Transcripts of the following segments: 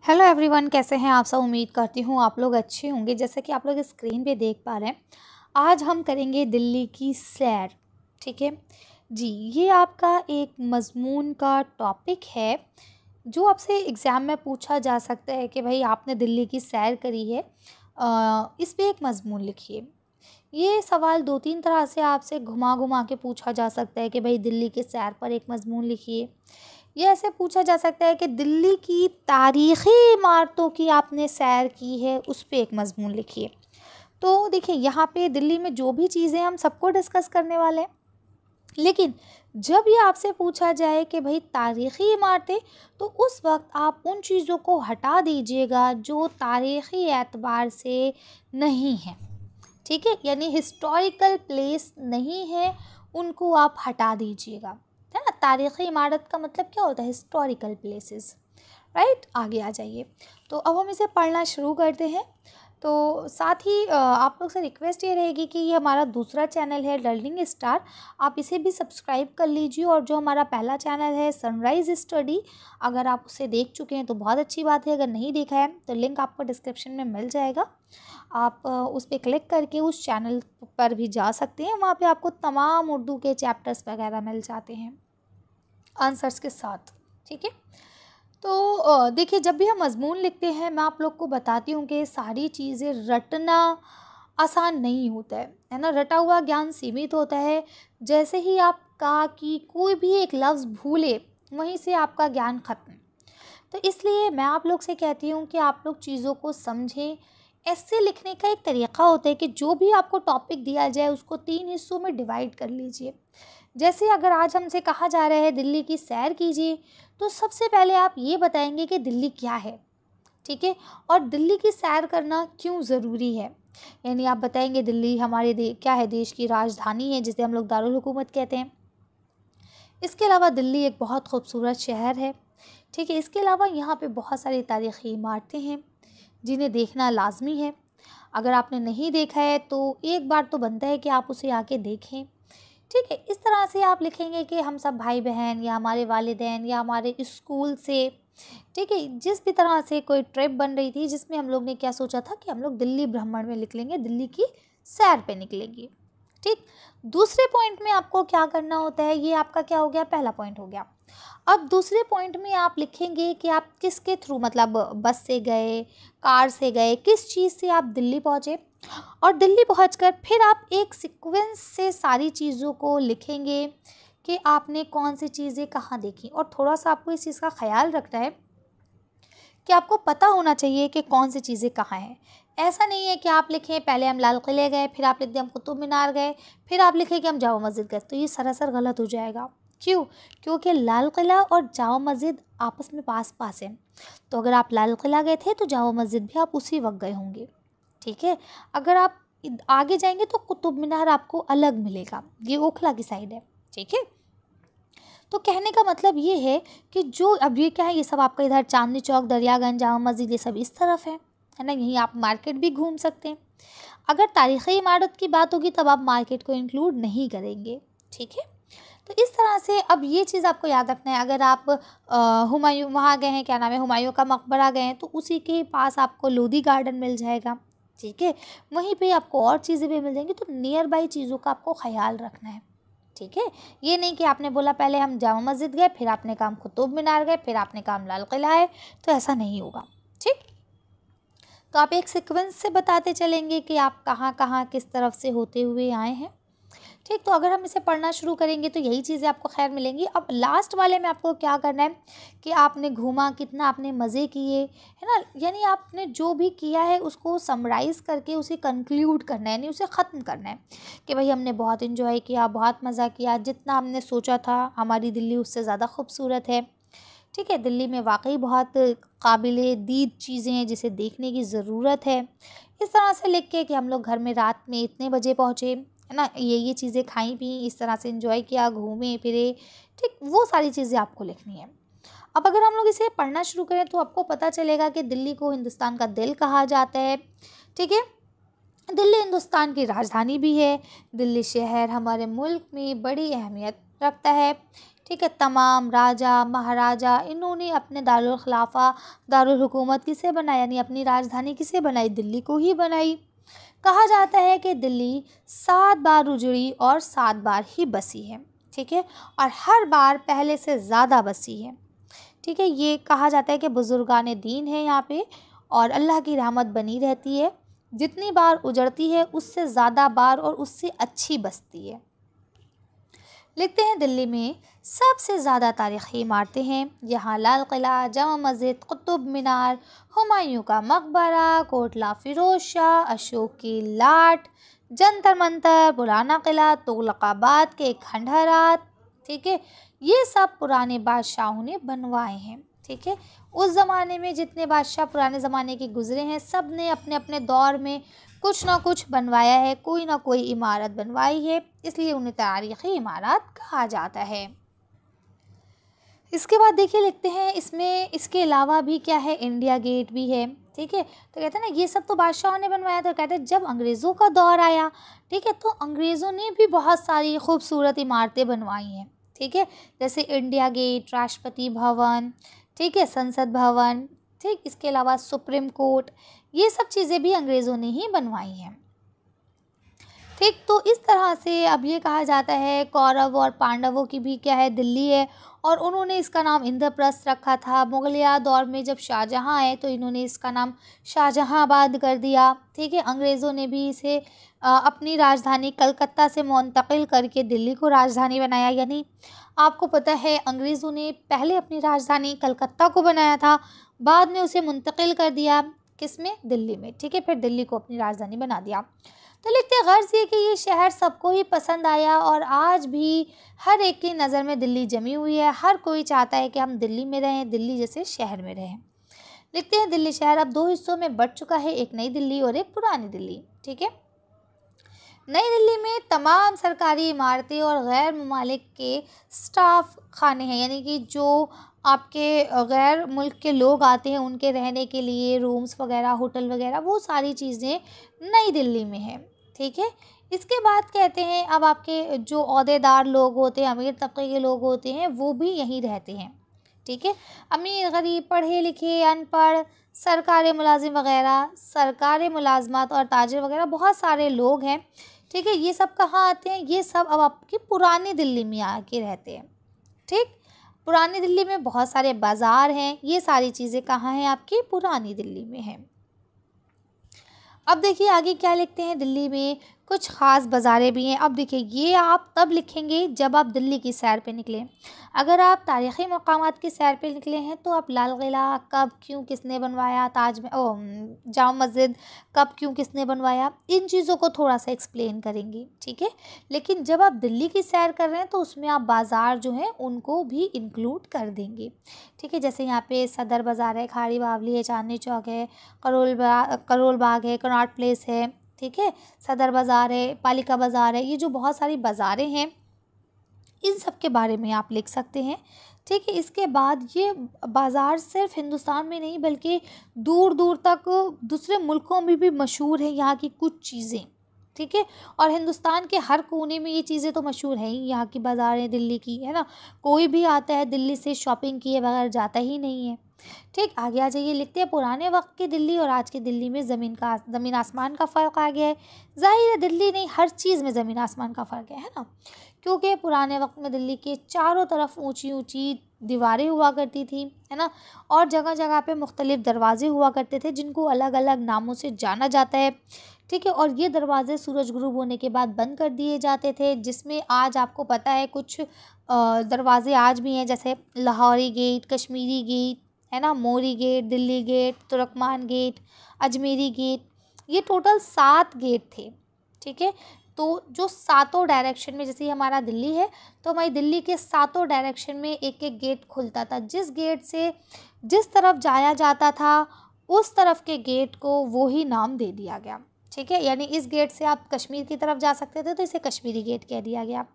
Hello everyone, कैसे हैं आप सब। उम्मीद करती हूँ आप लोग अच्छे होंगे। जैसे कि आप लोग स्क्रीन पे देख पा रहे हैं, आज हम करेंगे दिल्ली की सैर। ठीक है जी, ये आपका एक मज़मून का टॉपिक है जो आपसे एग्ज़ाम में पूछा जा सकता है कि भाई आपने दिल्ली की सैर करी है, इस पे एक मज़मून लिखिए। ये सवाल दो तीन तरह से आपसे घुमा घुमा के पूछा जा सकता है कि भाई दिल्ली के सैर पर एक मज़मून लिखिए। ये ऐसे पूछा जा सकता है कि दिल्ली की तारीख़ी इमारतों की आपने सैर की है, उस पे एक मज़मून लिखिए। तो देखिए, यहाँ पे दिल्ली में जो भी चीज़ें हम सबको डिस्कस करने वाले हैं, लेकिन जब ये आपसे पूछा जाए कि भाई तारीख़ी इमारतें, तो उस वक्त आप उन चीज़ों को हटा दीजिएगा जो तारीख़ी एतबार से नहीं हैं। ठीक है, यानी हिस्टोरिकल प्लेस नहीं है, उनको आप हटा दीजिएगा। है ना, तारीख़ी इमारत का मतलब क्या होता है? Historical places. राइट, आगे आ जाइए। तो अब हम इसे पढ़ना शुरू करते हैं। तो साथ ही आप लोग से रिक्वेस्ट ये रहेगी कि ये हमारा दूसरा चैनल है लर्निंग स्टार, आप इसे भी सब्सक्राइब कर लीजिए। और जो हमारा पहला चैनल है सनराइज़ स्टडी, अगर आप उसे देख चुके हैं तो बहुत अच्छी बात है, अगर नहीं देखा है तो लिंक आपको डिस्क्रिप्शन में मिल जाएगा। आप उस पर क्लिक करके उस चैनल पर भी जा सकते हैं। वहाँ पे आपको तमाम उर्दू के चैप्टर्स वगैरह मिल जाते हैं आंसर्स के साथ। ठीक है, तो देखिए, जब भी हम मज़मून लिखते हैं, मैं आप लोग को बताती हूँ कि सारी चीज़ें रटना आसान नहीं होता है ना। रटा हुआ ज्ञान सीमित होता है। जैसे ही आप का कि कोई भी एक लफ्ज़ भूले, वहीं से आपका ज्ञान ख़त्म। तो इसलिए मैं आप लोग से कहती हूँ कि आप लोग चीज़ों को समझें। ऐसे लिखने का एक तरीक़ा होता है कि जो भी आपको टॉपिक दिया जाए उसको 3 हिस्सों में डिवाइड कर लीजिए। जैसे अगर आज हमसे कहा जा रहा है दिल्ली की सैर कीजिए, तो सबसे पहले आप ये बताएंगे कि दिल्ली क्या है। ठीक है, और दिल्ली की सैर करना क्यों ज़रूरी है। यानी आप बताएंगे दिल्ली हमारे क्या है, देश की राजधानी है जिसे हम लोग दारुल हुकूमत कहते हैं। इसके अलावा दिल्ली एक बहुत खूबसूरत शहर है। ठीक है, इसके अलावा यहाँ पे बहुत सारी तारीख़ी इमारतें हैं जिन्हें देखना लाजमी है। अगर आपने नहीं देखा है तो एक बार तो बनता है कि आप उसे आके देखें। ठीक है, इस तरह से आप लिखेंगे कि हम सब भाई बहन या हमारे वालिदैन या हमारे स्कूल से, ठीक है, जिस भी तरह से कोई ट्रिप बन रही थी जिसमें हम लोग ने क्या सोचा था कि हम लोग दिल्ली भ्रमण में लिख लेंगे, दिल्ली की सैर पे निकलेंगे। ठीक, दूसरे पॉइंट में आपको क्या करना होता है, ये आपका क्या हो गया, पहला पॉइंट हो गया। अब दूसरे पॉइंट में आप लिखेंगे कि आप किसके थ्रू, मतलब बस से गए, कार से गए, किस चीज़ से आप दिल्ली पहुँचे। और दिल्ली पहुंचकर फिर आप एक सीक्वेंस से सारी चीज़ों को लिखेंगे कि आपने कौन सी चीज़ें कहाँ देखी। और थोड़ा सा आपको इस चीज़ का ख्याल रखना है कि आपको पता होना चाहिए कि कौन सी चीज़ें कहाँ हैं। ऐसा नहीं है कि आप लिखें पहले हम लाल किले गए, फिर आप लिख दें हम कुतुब मीनार गए, फिर आप लिखें कि हम जामा मस्जिद गए, तो ये सरासर गलत हो जाएगा। क्यों? क्योंकि लाल किला और जामा मस्जिद आपस में पास पास हैं। तो अगर आप लाल किला गए थे तो जामा मस्जिद भी आप उसी वक्त गए होंगे। ठीक है, अगर आप आगे जाएंगे तो कुतुब मीनार आपको अलग मिलेगा, ये ओखला की साइड है। ठीक है, तो कहने का मतलब ये है कि जो अब ये क्या है, ये सब आपका इधर चांदनी चौक, दरियागंज, जामा मस्जिद, ये सब इस तरफ है ना। यहीं आप मार्केट भी घूम सकते हैं। अगर तारीख़ी इमारत की बात होगी तब आप मार्केट को इंक्लूड नहीं करेंगे। ठीक है, तो इस तरह से अब ये चीज़ आपको याद रखना है। अगर आप हुमायूं वहाँ गए हैं, क्या नाम है, हुमायूं का मकबरा गए हैं, तो उसी के पास आपको लोधी गार्डन मिल जाएगा। ठीक है, वहीं पे आपको और चीज़ें भी मिल जाएंगी। तो नियर बाई चीज़ों का आपको ख्याल रखना है। ठीक है, ये नहीं कि आपने बोला पहले हम जामा मस्जिद गए, फिर आपने काम कुतुब मीनार गए, फिर आपने काम लाल किला है, तो ऐसा नहीं होगा। ठीक, तो आप एक सीक्वेंस से बताते चलेंगे कि आप कहाँ कहाँ किस तरफ से होते हुए आए हैं। ठीक, तो अगर हम इसे पढ़ना शुरू करेंगे तो यही चीज़ें आपको खैर मिलेंगी। अब लास्ट वाले में आपको क्या करना है कि आपने घूमा कितना, आपने मज़े किए, है ना। यानी आपने जो भी किया है उसको समराइज़ करके उसे कंक्लूड करना है, यानी उसे ख़त्म करना है कि भाई हमने बहुत इन्जॉय किया, बहुत मज़ा किया, जितना हमने सोचा था हमारी दिल्ली उससे ज़्यादा खूबसूरत है। ठीक है, दिल्ली में वाकई बहुत काबिले दीद चीज़ें हैं जिसे देखने की ज़रूरत है। इस तरह से लिख के कि हम लोग घर में रात में इतने बजे पहुँचे, है ना, ये चीज़ें खाई पी, इस तरह से एंजॉय किया, घूमे फिरे। ठीक, वो सारी चीज़ें आपको लिखनी है। अब अगर हम लोग इसे पढ़ना शुरू करें तो आपको पता चलेगा कि दिल्ली को हिंदुस्तान का दिल कहा जाता है। ठीक है, दिल्ली हिंदुस्तान की राजधानी भी है। दिल्ली शहर हमारे मुल्क में बड़ी अहमियत रखता है। ठीक है। तमाम राजा महाराजा इन्होंने अपने दारुल खिलाफा दारुल हुकूमत किसे बनाया, यानी अपनी राजधानी किसे बनाई, दिल्ली को ही बनाई। कहा जाता है कि दिल्ली 7 बार उजड़ी और 7 बार ही बसी है, ठीक है, और हर बार पहले से ज़्यादा बसी है, ठीक है। ये कहा जाता है कि बुजुर्गान दीन है यहाँ पे और अल्लाह की रहमत बनी रहती है, जितनी बार उजड़ती है उससे ज़्यादा बार और उससे अच्छी बसती है। लिखते हैं दिल्ली में सबसे ज़्यादा तारीख़ी इमारतें हैं। यहाँ लाल किला, जामा मस्जिद, कुतुब मीनार, हुमायूं का मकबरा, कोटला फिरोज शाह, अशोक की लाट, जंतर मंतर, पुराना किला, तुगलकाबाद के खंडहरात, ठीक है, ये सब पुराने बादशाहों ने बनवाए हैं, ठीक है। उस ज़माने में जितने बादशाह पुराने ज़माने के गुज़रे हैं, सब ने अपने अपने दौर में कुछ ना कुछ बनवाया है, कोई ना कोई इमारत बनवाई है, इसलिए उन्हें तारीख़ी इमारत कहा जाता है। इसके बाद देखिए लिखते हैं इसमें इसके अलावा भी क्या है, इंडिया गेट भी है, ठीक है। तो कहते हैं ना ये सब तो बादशाहों ने बनवाया, तो कहते हैं जब अंग्रेज़ों का दौर आया, ठीक है, तो अंग्रेज़ों ने भी बहुत सारी खूबसूरत इमारतें बनवाई हैं, ठीक है, जैसे इंडिया गेट, राष्ट्रपति भवन, ठीक है, संसद भवन, ठीक, इसके अलावा सुप्रीम कोर्ट, ये सब चीज़ें भी अंग्रेज़ों ने ही बनवाई हैं, ठीक। तो इस तरह से अब ये कहा जाता है कौरव और पांडवों की भी क्या है, दिल्ली है, और उन्होंने इसका नाम इंद्रप्रस्थ रखा था। मुगलिया दौर में जब शाहजहाँ आए तो इन्होंने इसका नाम शाहजहाँआबाद कर दिया, ठीक है। अंग्रेज़ों ने भी इसे अपनी राजधानी कलकत्ता से मुंतकिल करके दिल्ली को राजधानी बनाया, यानी आपको पता है अंग्रेज़ों ने पहले अपनी राजधानी कलकत्ता को बनाया था, बाद में उसे मुंतकिल कर दिया किसमें, दिल्ली में, ठीक है, फिर दिल्ली को अपनी राजधानी बना दिया। तो लिखते हैं गर्ज ये कि ये शहर सबको ही पसंद आया और आज भी हर एक की नज़र में दिल्ली जमी हुई है। हर कोई चाहता है कि हम दिल्ली में रहें, दिल्ली जैसे शहर में रहें। लिखते हैं दिल्ली शहर अब 2 हिस्सों में बँट चुका है, एक नई दिल्ली और एक पुरानी दिल्ली, ठीक है। नई दिल्ली में तमाम सरकारी इमारतें और गैर ममालिक के स्टाफ खाने हैं, यानी कि जो आपके गैर मुल्क के लोग आते हैं उनके रहने के लिए रूम्स वगैरह, होटल वगैरह, वो सारी चीज़ें नई दिल्ली में हैं, ठीक है। इसके बाद कहते हैं अब आपके जो ओहदेदार लोग होते हैं, अमीर तबके के लोग होते हैं, वो भी यहीं रहते हैं, ठीक है। अमीर गरीब, पढ़े लिखे अनपढ़, सरकारी मुलाजिम वगैरह, सरकारी मुलाजमत और ताजिर वगैरह बहुत सारे लोग हैं, ठीक है। ये सब कहाँ आते हैं, ये सब अब आपकी पुरानी दिल्ली में आके रहते हैं, ठीक। पुरानी दिल्ली में बहुत सारे बाज़ार हैं, ये सारी चीज़ें कहाँ हैं, आपकी पुरानी दिल्ली में हैं। अब देखिए आगे क्या लिखते हैं, दिल्ली में कुछ ख़ास बाज़ारें भी हैं। अब देखिए ये आप तब लिखेंगे जब आप दिल्ली की सैर पे निकलें। अगर आप तारीख़ी मकामात की सैर पे निकले हैं तो आप लाल किला कब क्यों किसने बनवाया, जामा मस्जिद कब क्यों किसने बनवाया, इन चीज़ों को थोड़ा सा एक्सप्लेन करेंगे, ठीक है। लेकिन जब आप दिल्ली की सैर कर रहे हैं तो उसमें आप बाज़ार जो हैं उनको भी इंक्लूड कर देंगे, ठीक है। जैसे यहाँ पे सदर बाज़ार है, खाड़ी बावली है, चांदनी चौक है, करोल बाग है, कनॉट प्लेस है, ठीक है, सदर बाज़ार है, पालिका बाज़ार है, ये जो बहुत सारी बाज़ारें हैं इन सब के बारे में आप लिख सकते हैं, ठीक है। इसके बाद ये बाज़ार सिर्फ हिंदुस्तान में नहीं बल्कि दूर दूर तक दूसरे मुल्कों में भी मशहूर है यहाँ की कुछ चीज़ें, ठीक है। और हिंदुस्तान के हर कोने में ये चीज़ें तो मशहूर हैं ही, यहाँ की बाज़ारें दिल्ली की, है ना। कोई भी आता है दिल्ली से शॉपिंग किए बगैर जाता ही नहीं है, ठीक। आगे आ जाइए, लिखते हैं पुराने वक्त की दिल्ली और आज की दिल्ली में ज़मीन आसमान का फ़र्क आ गया है। ज़ाहिर है दिल्ली नहीं, हर चीज़ में ज़मीन आसमान का फ़र्क है ना, क्योंकि पुराने वक्त में दिल्ली के चारों तरफ ऊंची ऊंची दीवारें हुआ करती थी, है ना, और जगह जगह पे मुख्तलिफ दरवाजे हुआ करते थे जिनको अलग अलग नामों से जाना जाता है, ठीक है। और ये दरवाजे सूरज गुरूब होने के बाद बंद कर दिए जाते थे, जिसमें आज आपको पता है कुछ दरवाजे आज भी हैं, जैसे लाहौरी गेट, कश्मीरी गेट, है ना, Mori gate, Delhi gate, Turkman gate, Ajmeri gate, ये टोटल 7 गेट थे, ठीक है। तो जो सातों डायरेक्शन में, जैसे हमारा दिल्ली है तो हमारी दिल्ली के सातों डायरेक्शन में एक एक गेट खुलता था, जिस गेट से जिस तरफ जाया जाता था उस तरफ के गेट को वो ही नाम दे दिया गया, ठीक है। यानी इस गेट से आप कश्मीर की तरफ जा सकते थे तो इसे कश्मीरी गेट कह दिया गया,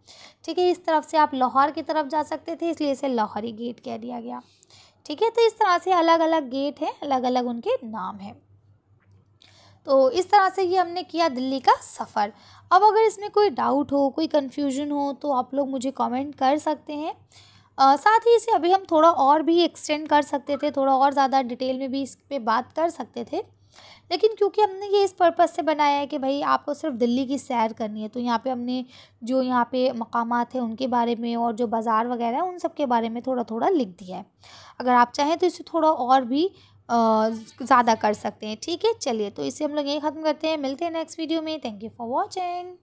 ठीक है। इस तरफ से आप लाहौर की तरफ जा सकते थे इसलिए इसे लाहौरी गेट कह दिया गया, ठीक है। तो इस तरह से अलग अलग गेट हैं, अलग अलग उनके नाम हैं। तो इस तरह से ये हमने किया दिल्ली का सफ़र। अब अगर इसमें कोई डाउट हो, कोई कन्फ्यूजन हो तो आप लोग मुझे कमेंट कर सकते हैं। साथ ही इसे अभी हम थोड़ा और भी एक्सटेंड कर सकते थे, थोड़ा और ज़्यादा डिटेल में भी इस पे बात कर सकते थे, लेकिन क्योंकि हमने ये इस पर्पज़ से बनाया है कि भाई आपको सिर्फ दिल्ली की सैर करनी है, तो यहाँ पे हमने जो यहाँ पे मकामात हैं उनके बारे में और जो बाज़ार वगैरह है उन सब के बारे में थोड़ा थोड़ा लिख दिया है। अगर आप चाहें तो इसे थोड़ा और भी ज़्यादा कर सकते हैं। ठीक है, चलिए तो इसे हम लोग यहीं ख़त्म करते हैं, मिलते हैं नेक्स्ट वीडियो में। Thank you for watching.